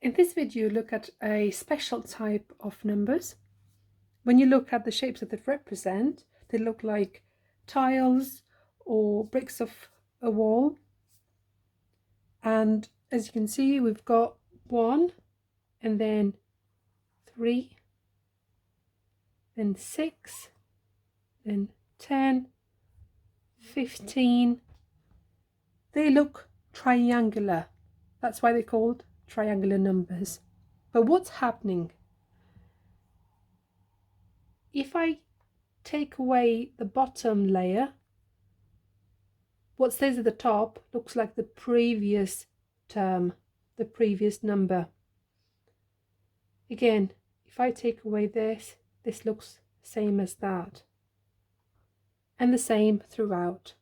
In this video, look at a special type of numbers. When you look at the shapes that they represent, they look like tiles or bricks of a wall. And as you can see, we've got 1 and then 3, then 6, then 10, 15. They look triangular. That's why they're called triangular numbers. But what's happening? If I take away the bottom layer, what stays at the top looks like the previous term, the previous number. Again, if I take away this, this looks same as that. And the same throughout.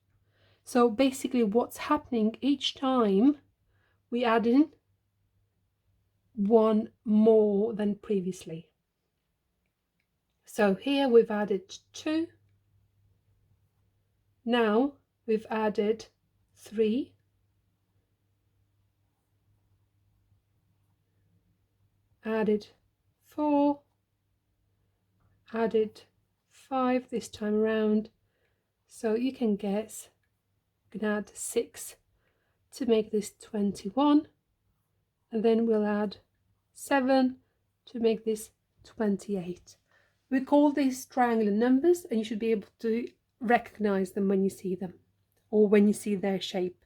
So basically what's happening each time we add in one more than previously. So here we've added 2. Now we've added 3. Added 4. Added 5 this time around. So you can guess, you can add 6 to make this 21. And then we'll add 7 to make this 28. We call these triangular numbers, and you should be able to recognize them when you see them or when you see their shape.